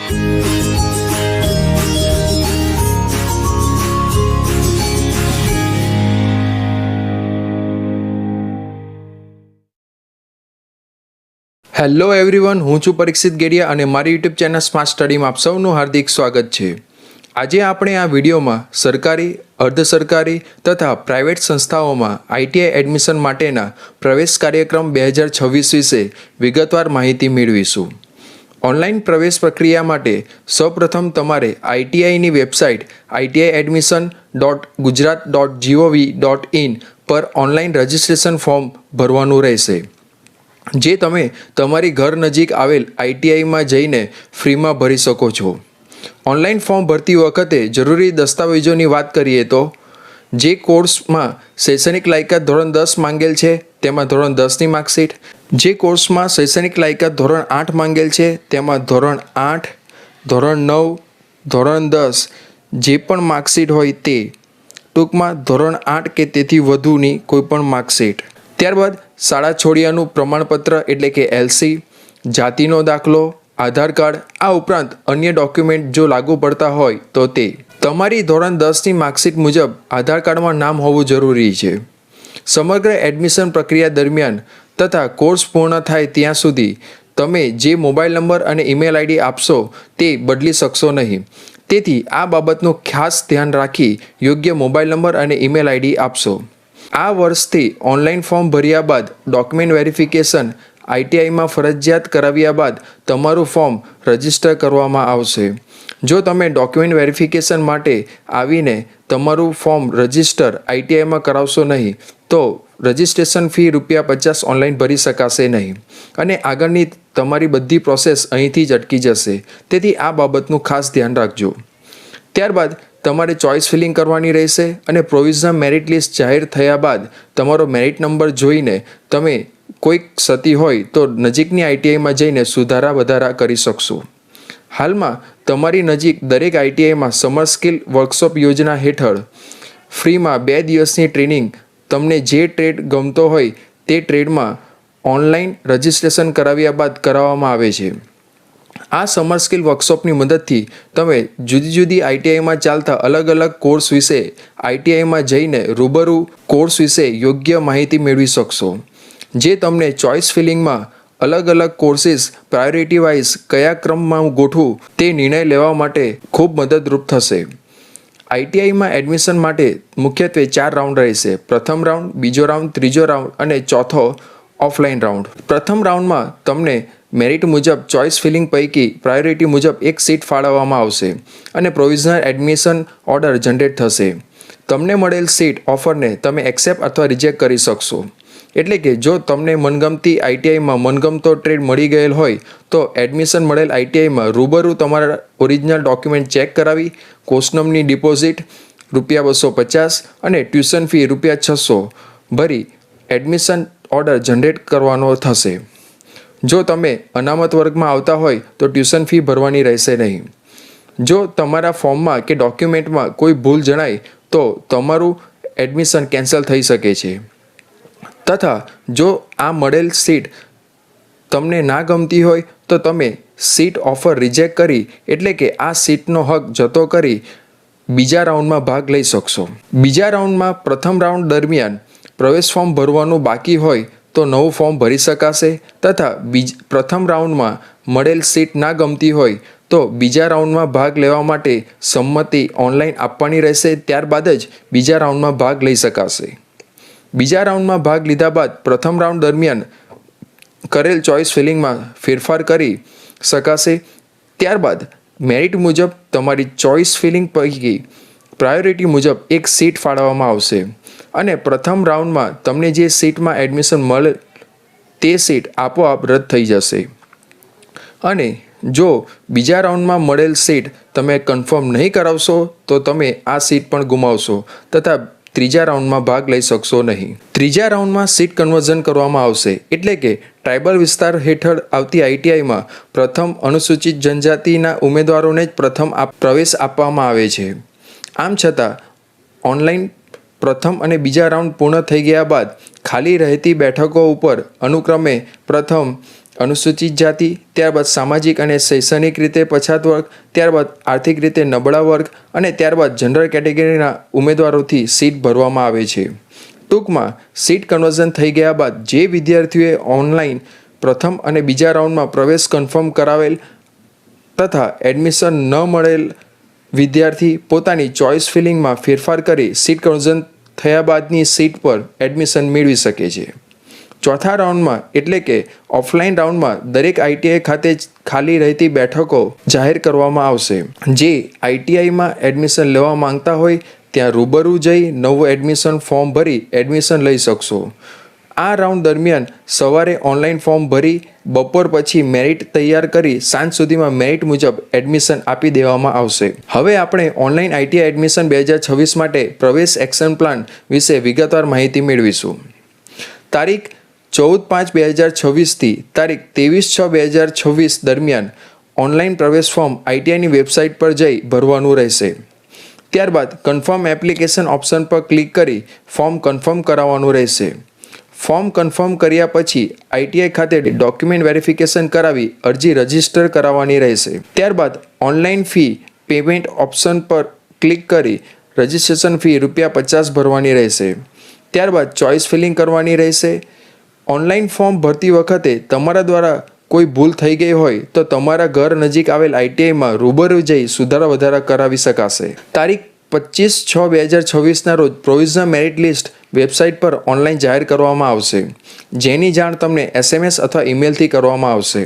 Hello everyone, હું છું પરીક્ષિત ગેડિયા અને મારી યુટ્યુબ ચેનલ સ્માર્ટ સ્ટડીમાં આપ સૌનું હાર્દિક સ્વાગત છે। આજે આપણે આ વિડીયોમાં સરકારી, અર્ધ સરકારી તથા પ્રાઇવેટ સંસ્થાઓમાં આઈટીઆઈ એડમિશન માટેના પ્રવેશ કાર્યક્રમ 2026 વિશે વિગતવાર માહિતી મેળવીશું। ઓનલાઈન પ્રવેશ પ્રક્રિયા માટે સૌપ્રથમ તમારે આઈટીઆઈની વેબસાઇટ itiadmission.gujarat.gov.in પર ઓનલાઈન રજિસ્ટ્રેશન ફોર્મ ભરવાનું રહેશે, જે તમે તમારી ઘર નજીક આવેલ આઈટીઆઈમાં જઈને ફ્રીમાં ભરી શકો છો। ઓનલાઈન ફોર્મ ભરતી વખતે જરૂરી દસ્તાવેજોની વાત કરીએ તો જે કોર્સમાં શૈક્ષણિક લાયકાત ધોરણ 10 માંગેલ છે તેમાં ધોરણ 10ની માર્કશીટ, જે કોર્સમાં શૈક્ષણિક લાયકાત ધોરણ 8 માંગેલ છે તેમાં ધોરણ 8, ધોરણ 9, ધોરણ 10 જે પણ માર્કશીટ હોય તે, ટૂંકમાં ધોરણ 8 કે તેથી વધુની કોઈપણ માર્કશીટ। ત્યારબાદ શાળા છોડ્યાનું પ્રમાણપત્ર એટલે કે એલસી, જાતિનો દાખલો, આધાર કાર્ડ, આ ઉપરાંત અન્ય ડોક્યુમેન્ટ જો લાગુ પડતા હોય તો તે। તમારી ધોરણ 10ની માર્કશીટ મુજબ આધાર કાર્ડમાં નામ હોવું જરૂરી છે। સમગ્ર એડમિશન પ્રક્રિયા દરમિયાન તથા કોર્સ પૂર્ણ થાય ત્યાં સુધી તમે જે મોબાઈલ નંબર અને ઈમેલ આઈડી આપશો તે બદલી શકશો નહીં, તેથી આ બાબતનું ખાસ ધ્યાન રાખી યોગ્ય મોબાઈલ નંબર અને ઈમેલ આઈડી આપશો। આ વર્ષથી ઓનલાઈન ફોર્મ ભર્યા બાદ ડોક્યુમેન્ટ વેરિફિકેશન આઈટીઆઈમાં ફરજિયાત કરાવ્યા બાદ તમારું ફોર્મ રજિસ્ટર કરવામાં આવશે। જો તમે ડોક્યુમેન્ટ વેરિફિકેશન માટે આવીને તમારું ફોર્મ રજિસ્ટર આઈટીઆઈમાં કરાવશો નહીં તો રજિસ્ટ્રેશન ફી ₹50 ઓનલાઈન ભરી શકાશે નહીં અને આગળની તમારી બધી પ્રોસેસ અહીંથી જ અટકી જશે, તેથી આ બાબતનું ખાસ ધ્યાન રાખજો। ત્યારબાદ તમારે ચોઇસ ફિલિંગ કરવાની રહેશે અને પ્રોવિઝનલ મેરિટ લિસ્ટ જાહેર થયા બાદ તમારો મેરિટ નંબર જોઈને તમે કોઈક ક્ષતિ હોય તો નજીકની આઈટીઆઈમાં જઈને સુધારા વધારા કરી શકશો। હાલમાં તમારી નજીક દરેક આઈટીઆઈમાં સમર સ્કિલ વર્કશોપ યોજના હેઠળ ફ્રીમાં 2 દિવસની ટ્રેનિંગ તમને જે ટ્રેડ ગમતો હોય તે ટ્રેડમાં ઓનલાઈન રજિસ્ટ્રેશન કરાવ્યા બાદ કરાવવામાં આવે છે। આ સમર સ્કિલ વર્કશોપની મદદથી તમે જુદી જુદી આઈટીઆઈમાં ચાલતા અલગ અલગ કોર્સ વિશે આઈટીઆઈમાં જઈને રૂબરૂ કોર્સ વિશે યોગ્ય માહિતી મેળવી શકશો, જે તમને ચોઇસ ફિલિંગમાં અલગ અલગ કોર્સીસ પ્રાયોરિટી વાઇઝ કયા ક્રમમાં ગોઠવું તે નિર્ણય લેવા માટે ખૂબ મદદરૂપ થશે। આઈટીઆઈમાં એડમિશન માટે મુખ્યત્વે 4 રાઉન્ડ રહેશે, પ્રથમ રાઉન્ડ, બીજો રાઉન્ડ, ત્રીજો રાઉન્ડ અને ચોથો ઓફલાઈન રાઉન્ડ। પ્રથમ રાઉન્ડમાં તમને મેરિટ મુજબ ચોઇસ ફિલિંગ પૈકી પ્રાયોરિટી મુજબ એક સીટ ફાળવવામાં આવશે અને પ્રોવિઝનલ એડમિશન ઓર્ડર જનરેટ થશે। તમને મળેલ સીટ ઓફરને તમે એક્સેપ્ટ અથવા રિજેક્ટ કરી શકશો, એટલે કે જો તમને મનગમતી આઈટીઆઈમાં મનગમતો ટ્રેડ મળી ગયેલ હોય તો એડમિશન મળેલ આઈટીઆઈમાં રૂબરૂ તમારા ઓરિજિનલ ડોક્યુમેન્ટ ચેક કરાવી કોસ્ટનમની ડિપોઝિટ ₹250 અને ટ્યુશન ફી ₹600 ભરી એડમિશન ઓર્ડર જનરેટ કરવાનો થશે। જો તમે અનામત વર્ગમાં આવતા હોય તો ટ્યુશન ફી ભરવાની રહેશે નહીં। જો તમારા ફોર્મમાં કે ડોક્યુમેન્ટમાં કોઈ ભૂલ જણાય તો તમારું એડમિશન કેન્સલ થઈ શકે છે, તથા જો આ મળેલ સીટ તમને ના ગમતી હોય તો તમે સીટ ઓફર રિજેક્ટ કરી એટલે કે આ સીટનો હક જતો કરી બીજા રાઉન્ડમાં ભાગ લઈ શકશો। બીજા રાઉન્ડમાં પ્રથમ રાઉન્ડ દરમિયાન પ્રવેશ ફોર્મ ભરવાનું બાકી હોય તો નવું ફોર્મ ભરી શકાશે, તથા પ્રથમ રાઉન્ડમાં મળેલ સીટ ના ગમતી હોય તો બીજા રાઉન્ડમાં ભાગ લેવા માટે સંમતિ ઓનલાઈન આપવાની રહેશે, ત્યારબાદ જ બીજા રાઉન્ડમાં ભાગ લઈ શકાશે। બીજા રાઉન્ડમાં ભાગ લીધા બાદ પ્રથમ રાઉન્ડ દરમિયાન કરેલ ચોઇસ ફિલિંગમાં ફેરફાર કરી શકાશે। ત્યારબાદ મેરિટ મુજબ તમારી ચોઇસ ફિલિંગ પૈકી પ્રાયોરિટી મુજબ એક સીટ ફાળવવામાં આવશે અને પ્રથમ રાઉન્ડમાં તમને જે સીટમાં એડમિશન મળે તે સીટ આપોઆપ રદ થઈ જશે અને જો બીજા રાઉન્ડમાં મળેલ સીટ તમે કન્ફર્મ નહીં કરાવશો તો તમે આ સીટ પણ ગુમાવશો તથા ત્રીજા રાઉન્ડમાં ભાગ લઈ શકશો નહીં। ત્રીજા રાઉન્ડમાં સીટ કન્વર્ઝન કરવામાં આવશે, એટલે કે ટ્રાઇબલ વિસ્તાર હેઠળ આવતી આઈટીઆઈમાં પ્રથમ અનુસૂચિત જનજાતિના ઉમેદવારોને જ પ્રથમ પ્રવેશ આપવામાં આવે છે। આમ છતાં ઓનલાઈન પ્રથમ અને બીજા રાઉન્ડ પૂર્ણ થઈ ગયા બાદ ખાલી રહેતી બેઠકો ઉપર અનુક્રમે પ્રથમ અનુસૂચિત જાતિ, ત્યારબાદ સામાજિક અને શૈક્ષણિક રીતે પછાત વર્ગ, ત્યારબાદ આર્થિક રીતે નબળા વર્ગ અને ત્યારબાદ જનરલ કેટેગરીના ઉમેદવારોથી સીટ ભરવામાં આવે છે. ટૂંકમાં સીટ કન્વર્ઝન થઈ ગયા બાદ જે વિદ્યાર્થીઓએ ઓનલાઈન પ્રથમ અને બીજા રાઉન્ડમાં પ્રવેશ કન્ફર્મ કરાવેલ તથા એડમિશન ન મળેલ વિદ્યાર્થી પોતાની ચોઇસ ફિલિંગમાં ફેરફાર કરી સીટ કન્વર્ઝન થયા બાદની સીટ પર એડમિશન મેળવી શકે છે. ચોથા રાઉન્ડમાં એટલે કે ઓફલાઈન રાઉન્ડમાં દરેક આઈટીઆઈ ખાતે ખાલી રહેતી બેઠકો જાહેર કરવામાં આવશે. જે આઈટીઆઈમાં એડમિશન લેવા માંગતા હોય ત્યાં રૂબરૂ જઈ નવું એડમિશન ફોર્મ ભરી એડમિશન લઈ શકશો. આ રાઉન્ડ દરમિયાન સવારે ઓનલાઈન ફોર્મ ભરી બપોર પછી મેરિટ તૈયાર કરી સાંજ સુધીમાં મેરિટ મુજબ એડમિશન આપી દેવામાં આવશે. હવે આપણે ઓનલાઈન આઈટીઆઈ એડમિશન 2026 માટે પ્રવેશ એક્શન પ્લાન વિશે વિગતવાર માહિતી મેળવીશું. તારીખ 14/5/2026 થી તારીખ 23/6/2026 દરમિયાન ઓનલાઈન પ્રવેશ ફોર્મ આઈટીઆઈની વેબસાઇટ પર જઈ ભરવાનું રહેશે. ત્યારબાદ કન્ફર્મ એપ્લિકેશન ઓપ્શન પર ક્લિક કરી ફોર્મ કન્ફર્મ કરાવવાનું રહેશે. ફોર્મ કન્ફર્મ કર્યા પછી આઈટીઆઈ ખાતે ડોક્યુમેન્ટ વેરિફિકેશન કરાવી અરજી રજીસ્ટર કરાવવાની રહેશે. ત્યારબાદ ઓનલાઈન ફી પેમેન્ટ ઓપ્શન પર ક્લિક કરી રજીસ્ટ્રેશન ફી ₹50 ભરવાની રહેશે. ત્યારબાદ ચોઇસ ફિલિંગ કરવાની રહેશે. ઓનલાઈન ફોર્મ ભરતી વખતે તમારા દ્વારા કોઈ ભૂલ થઈ ગઈ હોય તો તમારા ઘર નજીક આવેલ આઈટીઆઈમાં રૂબરૂ જઈ સુધારા વધારા કરાવી શકાશે. તારીખ 25/6/2026 રોજ પ્રોવિઝનલ મેરિટ લિસ્ટ વેબસાઇટ પર ઓનલાઈન જાહેર કરવામાં આવશે, જેની જાણ તમને SMS અથવા ઈમેલથી કરવામાં આવશે.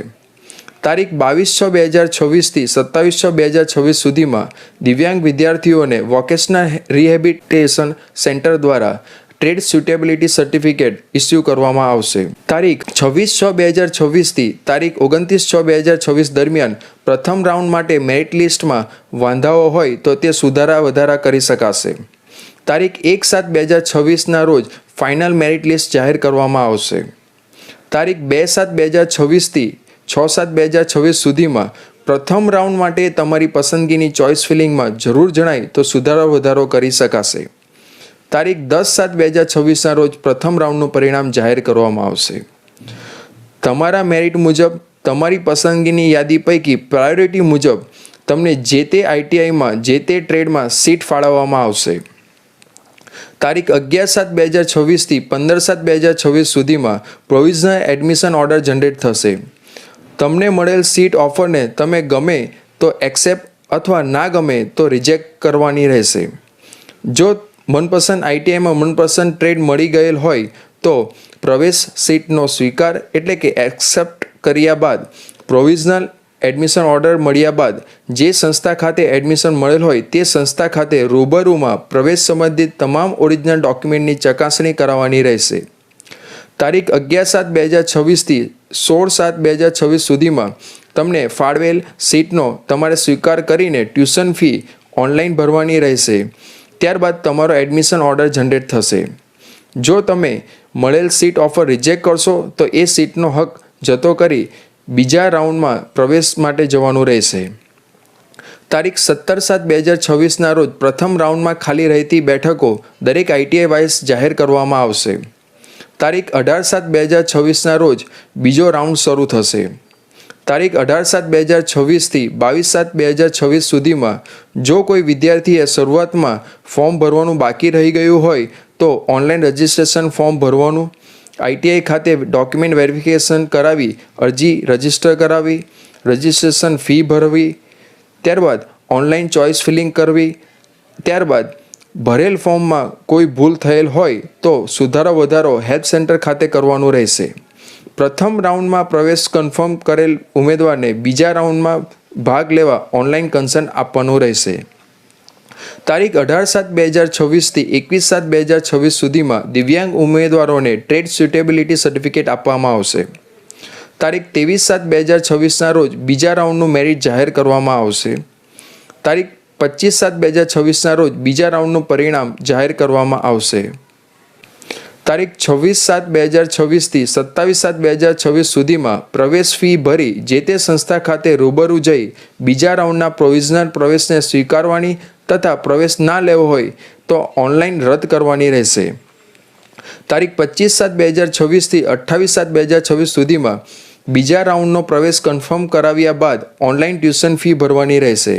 તારીખ 22/6/2026 થી 27/6/2026 સુધીમાં દિવ્યાંગ વિદ્યાર્થીઓને વોકેશનલ રિહેબિલિટેશન સેન્ટર દ્વારા ટ્રેડ સ્યુટેબિલિટી સર્ટિફિકેટ ઇસ્યુ કરવામાં આવશે. તારીખ 26/6/2026 થી તારીખ 29/6/2026 દરમિયાન પ્રથમ રાઉન્ડ માટે મેરિટ લિસ્ટમાં વાંધાઓ હોય તો તે સુધારા વધારા કરી શકાશે. તારીખ 1/7/2026 રોજ ફાઇનલ મેરિટ લિસ્ટ જાહેર કરવામાં આવશે. તારીખ 2/7/2026 થી 6/7/2026 સુધીમાં પ્રથમ રાઉન્ડ માટે તમારી પસંદગીની ચોઇસ ફિલિંગમાં જરૂર જણાય તો સુધારો વધારો કરી શકાશે. તારીખ 10/7/2026 રોજ પ્રથમ રાઉન્ડનું પરિણામ જાહેર કરવામાં આવશે. તમારા મેરિટ મુજબ તમારી પસંદગીની યાદી પૈકી પ્રાયોરિટી મુજબ તમને જે તે આઈટીઆઈમાં જે તે ટ્રેડમાં સીટ ફાળવવામાં આવશે. તારીખ 11/7/2026 થી 15/7/2026 સુધીમાં પ્રોવિઝનલ એડમિશન ઓર્ડર જનરેટ થશે. તમને મળેલ સીટ ઓફરને તમે ગમે તો એક્સેપ્ટ અથવા ના ગમે તો રિજેક્ટ કરવાની રહેશે. જો મનપસંદ આઈટીઆઈમાં મનપસંદ ટ્રેડ મળી ગયેલ હોય તો પ્રવેશ સીટનો સ્વીકાર એટલે કે એક્સેપ્ટ કર્યા બાદ પ્રોવિઝનલ એડમિશન ઓર્ડર મળ્યા બાદ જે સંસ્થા ખાતે એડમિશન મળેલ હોય તે સંસ્થા ખાતે રૂબરૂમાં પ્રવેશ સંબંધિત તમામ ઓરિજિનલ ડોક્યુમેન્ટની ચકાસણી કરાવવાની રહેશે. તારીખ 11/7/2026 થી 16/7/2026 સુધીમાં તમને ફાળવેલ સીટનો તમારે સ્વીકાર કરીને ટ્યુશન ફી ઓનલાઈન ભરવાની રહેશે. ત્યારબાદ તમારો એડમિશન ઓર્ડર જનરેટ થશે. જો તમે મળેલ સીટ ઓફર રિજેક્ટ કરશો તો એ સીટનો હક જતો કરી બીજા રાઉન્ડમાં પ્રવેશ માટે જવાનું રહેશે. તારીખ 17/7/2026 રોજ પ્રથમ રાઉન્ડમાં ખાલી રહેતી બેઠકો દરેક આઈટીઆઈ વાઇઝ જાહેર કરવામાં આવશે. તારીખ 18/7/2026 રોજ બીજો રાઉન્ડ શરૂ થશે. તારીખ 18/7/2026 થી 22/7/2026 સુધીમાં જો કોઈ વિદ્યાર્થીએ શરૂઆતમાં ફોર્મ ભરવાનું બાકી રહી ગયું હોય તો ઓનલાઈન રજિસ્ટ્રેશન ફોર્મ ભરવાનું, આઈટીઆઈ ખાતે ડોક્યુમેન્ટ વેરિફિકેશન કરાવી અરજી રજીસ્ટર કરાવી, રજિસ્ટ્રેશન ફી ભરવી, ત્યારબાદ ઓનલાઈન ચોઇસ ફિલિંગ કરવી, ત્યારબાદ ભરેલ ફોર્મમાં કોઈ ભૂલ થયેલ હોય તો સુધારો વધારો હેલ્પ સેન્ટર ખાતે કરવાનું રહેશે. પ્રથમ રાઉન્ડમાં પ્રવેશ કન્ફર્મ કરેલ ઉમેદવારને બીજા રાઉન્ડમાં ભાગ લેવા ઓનલાઈન કન્સર્ન આપવાનું રહેશે. તારીખ 18/7/2026 થી 21/7/2026 સુધીમાં દિવ્યાંગ ઉમેદવારોને ટ્રેડ સ્યુટેબિલિટી સર્ટિફિકેટ આપવામાં આવશે. તારીખ 23/7/2026 રોજ બીજા રાઉન્ડનું મેરિટ જાહેર કરવામાં આવશે. તારીખ 25/7/2026 રોજ બીજા રાઉન્ડનું પરિણામ જાહેર કરવામાં આવશે. તારીખ 26/7/2026 થી 27/7/2026 સુધીમાં પ્રવેશ ફી ભરી જે તે સંસ્થા ખાતે રૂબરૂ જઈ બીજા રાઉન્ડના પ્રોવિઝનલ પ્રવેશને સ્વીકારવાની તથા પ્રવેશ ના લેવો હોય તો ઓનલાઈન રદ કરવાની રહેશે. તારીખ 25/7/2026 થી 28/7/2026 સુધીમાં બીજા રાઉન્ડનો પ્રવેશ કન્ફર્મ કરાવ્યા બાદ ઓનલાઈન ટ્યુશન ફી ભરવાની રહેશે.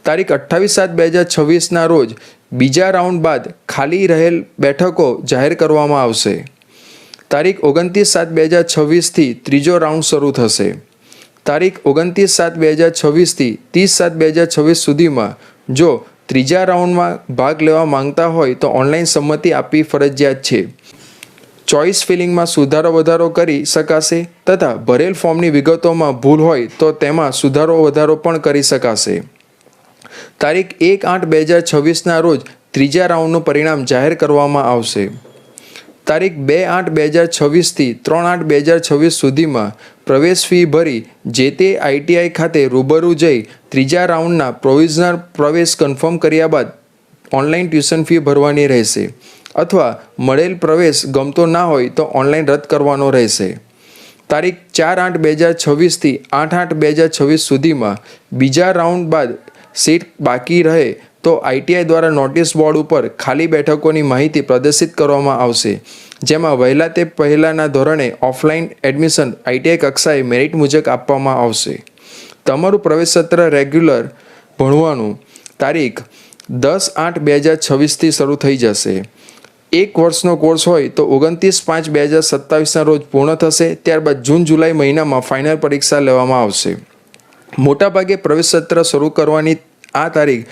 તારીખ 28/7/2026ના રોજ બીજા રાઉન્ડ બાદ ખાલી રહેલ બેઠકો જાહેર કરવામાં આવશે. તારીખ 29/7/2026થી ત્રીજો રાઉન્ડ શરૂ થશે. તારીખ 29/7/2026થી 30/7/2026 સુધીમાં જો ત્રીજા રાઉન્ડમાં ભાગ લેવા માંગતા હોય તો ઓનલાઈન સંમતિ આપવી ફરજિયાત છે. ચોઇસ ફિલિંગમાં સુધારો વધારો કરી શકાશે તથા ભરેલ ફોર્મની વિગતોમાં ભૂલ હોય તો તેમાં સુધારો વધારો પણ કરી શકાશે. તારીખ 1/8/2026ના રોજ ત્રીજા રાઉન્ડનું પરિણામ જાહેર કરવામાં આવશે. તારીખ 2/8/2026થી 3/8/2026 સુધીમાં પ્રવેશ ફી ભરી જે તે ITI ખાતે રૂબરૂ જઈ ત્રીજા રાઉન્ડના પ્રોવિઝનલ પ્રવેશ કન્ફર્મ કર્યા બાદ ઓનલાઈન ટ્યુશન ફી ભરવાની રહેશે અથવા મળેલ પ્રવેશ ગમતો ના હોય તો ઓનલાઈન રદ કરવાનો રહેશે. તારીખ 4/8/2026થી 8/8/2026 સુધીમાં બીજા રાઉન્ડ બાદ સીટ બાકી રહે તો ITI દ્વારા નોટિસ બોર્ડ ઉપર ખાલી બેઠકોની માહિતી પ્રદર્શિત કરવામાં આવશે, જેમાં વહેલા તે પહેલાંના ધોરણે ઓફલાઈન એડમિશન ITI કક્ષાએ મેરિટ મુજબ આપવામાં આવશે. તમારું પ્રવેશ સત્ર રેગ્યુલર ભણવાનું તારીખ 10/8/2026થી શરૂ થઈ જશે. 1 વર્ષનો કોર્સ હોય તો 29/5/2027ના રોજ પૂર્ણ થશે. ત્યારબાદ જૂન-જુલાઈ મહિનામાં ફાઇનલ પરીક્ષા લેવામાં આવશે. મોટાભાગે પ્રવેશ સત્ર શરૂ કરવાની આ તારીખ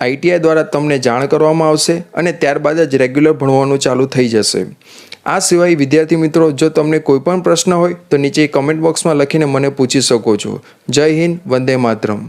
ITI દ્વારા તમને જાણ કરવામાં આવશે અને ત્યારબાદ જ રેગ્યુલર ભણવાનું ચાલુ થઈ જશે. આ સિવાય વિદ્યાર્થી મિત્રો, જો તમને કોઈ પણ પ્રશ્ન હોય તો નીચે કમેન્ટ બોક્સમાં લખીને મને પૂછી શકો છો. જય હિન્દ, વંદે માતરમ.